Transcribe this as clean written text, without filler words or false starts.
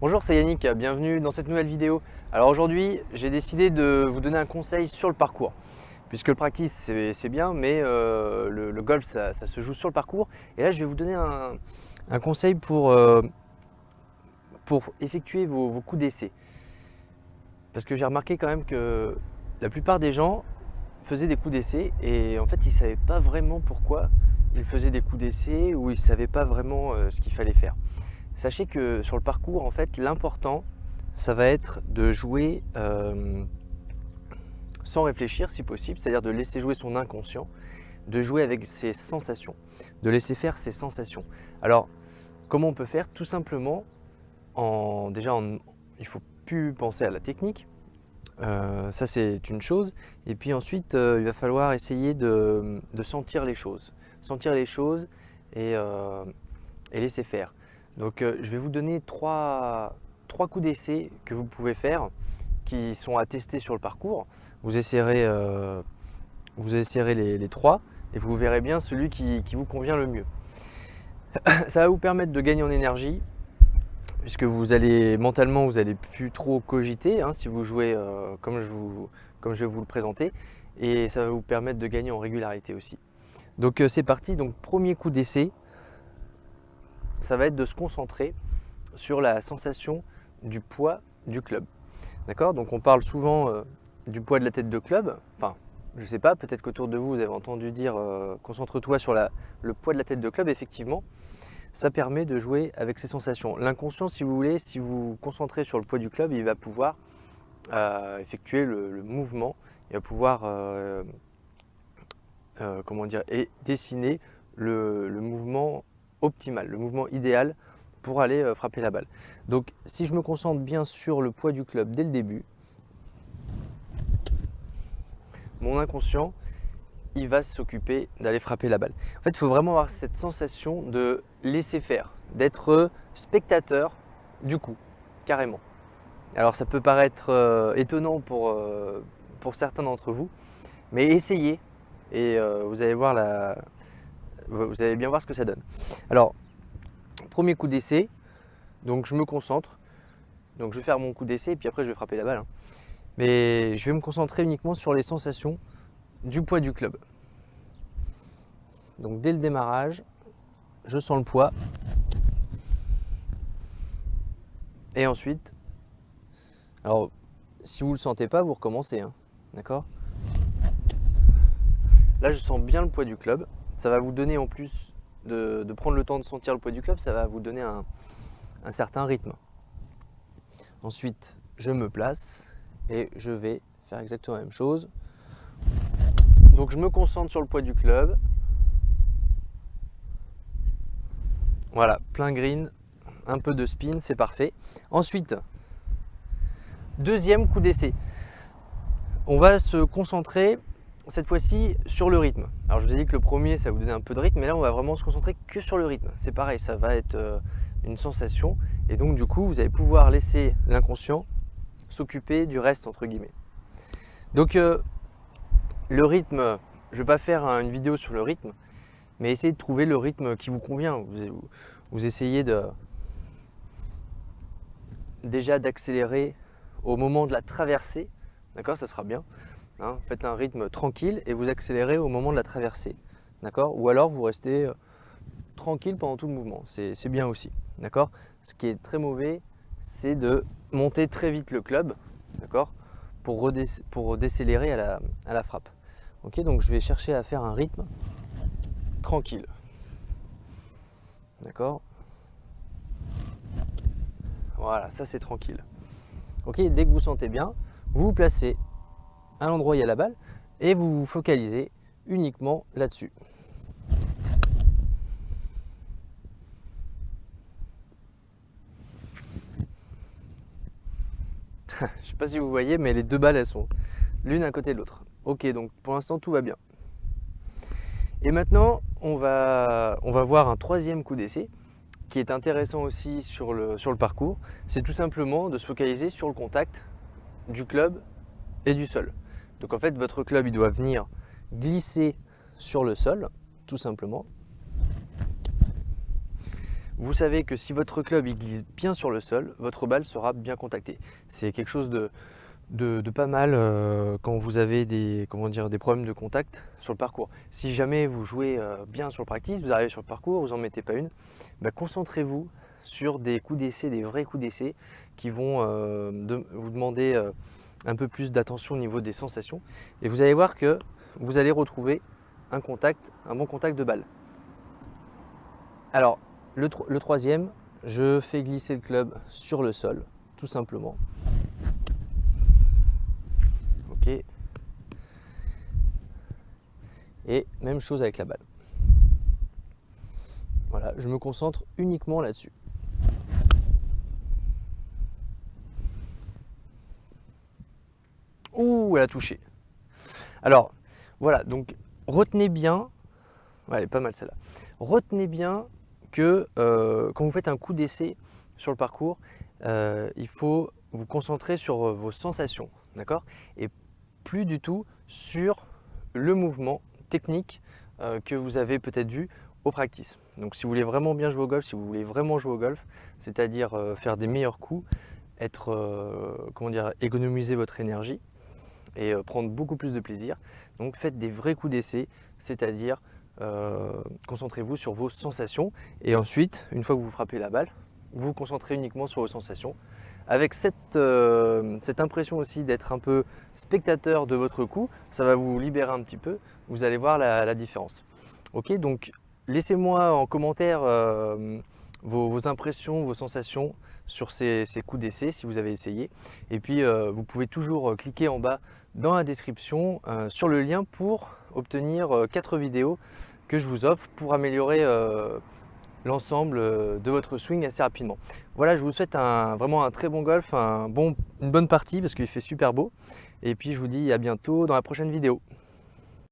Bonjour, c'est Yannick, bienvenue dans cette nouvelle vidéo. Alors aujourd'hui, j'ai décidé de vous donner un conseil sur le parcours. Puisque le practice c'est bien, mais le golf ça se joue sur le parcours. Et là, je vais vous donner un conseil pour effectuer vos coups d'essai. Parce que j'ai remarqué quand même que la plupart des gens faisaient des coups d'essai et en fait, ils ne savaient pas vraiment pourquoi ils faisaient des coups d'essai ou ils ne savaient pas vraiment ce qu'il fallait faire. Sachez que sur le parcours, en fait, l'important, ça va être de jouer sans réfléchir si possible, c'est-à-dire de laisser jouer son inconscient, de jouer avec ses sensations, de laisser faire ses sensations. Alors, comment on peut faire? Tout simplement, il ne faut plus penser à la technique, ça c'est une chose, et puis ensuite, il va falloir essayer de sentir les choses et laisser faire. Donc je vais vous donner trois coups d'essai que vous pouvez faire qui sont à tester sur le parcours. Vous essayerez les trois et vous verrez bien celui qui vous convient le mieux. Ça va vous permettre de gagner en énergie puisque mentalement vous n'allez plus trop cogiter si vous jouez comme je vais vous le présenter, et ça va vous permettre de gagner en régularité aussi. Donc c'est parti. Donc premier coup d'essai, ça va être de se concentrer sur la sensation du poids du club. D'accord? Donc on parle souvent du poids de la tête de club. Enfin, je ne sais pas, peut-être qu'autour de vous, vous avez entendu dire concentre-toi sur le poids de la tête de club. Effectivement, ça permet de jouer avec ces sensations. L'inconscient, si vous voulez, si vous vous concentrez sur le poids du club, il va pouvoir effectuer le mouvement. Il va pouvoir et dessiner le mouvement optimal, le mouvement idéal pour aller frapper la balle. Donc si je me concentre bien sur le poids du club dès le début, mon inconscient, il va s'occuper d'aller frapper la balle. En fait, il faut vraiment avoir cette sensation de laisser faire, d'être spectateur du coup, carrément. Alors ça peut paraître étonnant pour certains d'entre vous, mais essayez et vous allez bien voir ce que ça donne. Alors, premier coup d'essai, donc je me concentre, donc je vais faire mon coup d'essai et puis après je vais frapper la balle. Mais je vais me concentrer uniquement sur les sensations du poids du club. Donc dès le démarrage, je sens le poids. Et ensuite, alors si vous ne le sentez pas, vous recommencez, d'accord? Là je sens bien le poids du club. Ça va vous donner, en plus de prendre le temps de sentir le poids du club, ça va vous donner un certain rythme. Ensuite, je me place et je vais faire exactement la même chose. Donc je me concentre sur le poids du club. Voilà, plein green, un peu de spin, c'est parfait. Ensuite, deuxième coup d'essai. On va se concentrer cette fois-ci sur le rythme. Alors je vous ai dit que le premier, ça va vous donner un peu de rythme, mais là on va vraiment se concentrer que sur le rythme. C'est pareil, ça va être une sensation, et donc du coup vous allez pouvoir laisser l'inconscient s'occuper du reste entre guillemets. Donc le rythme, je ne vais pas faire une vidéo sur le rythme, mais essayez de trouver le rythme qui vous convient. Vous essayez déjà d'accélérer au moment de la traversée, d'accord, ça sera bien. Faites un rythme tranquille et vous accélérez au moment de la traversée, d'accord? Ou alors vous restez tranquille pendant tout le mouvement, c'est bien aussi, d'accord? Ce qui est très mauvais, c'est de monter très vite le club, d'accord, pour décélérer à la frappe. Ok, donc je vais chercher à faire un rythme tranquille, d'accord? Voilà, ça c'est tranquille. Ok, dès que vous sentez bien, vous vous placez à l'endroit où il y a la balle et vous vous focalisez uniquement là-dessus. Je ne sais pas si vous voyez, mais les deux balles, elles sont l'une à côté de l'autre. Ok, donc pour l'instant tout va bien. Et maintenant, on va voir un troisième coup d'essai qui est intéressant aussi sur le parcours. C'est tout simplement de se focaliser sur le contact du club et du sol. Donc en fait, votre club, il doit venir glisser sur le sol, tout simplement. vous savez que si votre club il glisse bien sur le sol, votre balle sera bien contactée. C'est quelque chose de pas mal quand vous avez des problèmes de contact sur le parcours. Si jamais vous jouez bien sur le practice, vous arrivez sur le parcours, vous n'en mettez pas une, concentrez-vous sur des coups d'essai, des vrais coups d'essai qui vont vous demander un peu plus d'attention au niveau des sensations. Et vous allez voir que vous allez retrouver un bon contact de balle. Alors, le troisième, je fais glisser le club sur le sol, tout simplement. Ok. Et même chose avec la balle. Voilà, je me concentre uniquement là-dessus. Ouh, elle a touché. Alors, voilà, donc retenez bien, elle est pas mal celle-là. Retenez bien que quand vous faites un coup d'essai sur le parcours, il faut vous concentrer sur vos sensations, d'accord? Et plus du tout sur le mouvement technique que vous avez peut-être vu au practice. Donc si vous voulez vraiment bien jouer au golf, si vous voulez vraiment jouer au golf, c'est-à-dire faire des meilleurs coups, économiser votre énergie et prendre beaucoup plus de plaisir. Donc faites des vrais coups d'essai, c'est-à-dire concentrez-vous sur vos sensations et ensuite, une fois que vous frappez la balle, vous vous concentrez uniquement sur vos sensations avec cette impression aussi d'être un peu spectateur de votre coup. Ça va vous libérer un petit peu, vous allez voir la différence. Ok, donc laissez-moi en commentaire vos impressions, vos sensations sur ces coups d'essai si vous avez essayé. Et puis vous pouvez toujours cliquer en bas dans la description sur le lien pour obtenir 4 vidéos que je vous offre pour améliorer l'ensemble de votre swing assez rapidement. Voilà, je vous souhaite vraiment un très bon golf, une bonne partie parce qu'il fait super beau. Et puis je vous dis à bientôt dans la prochaine vidéo.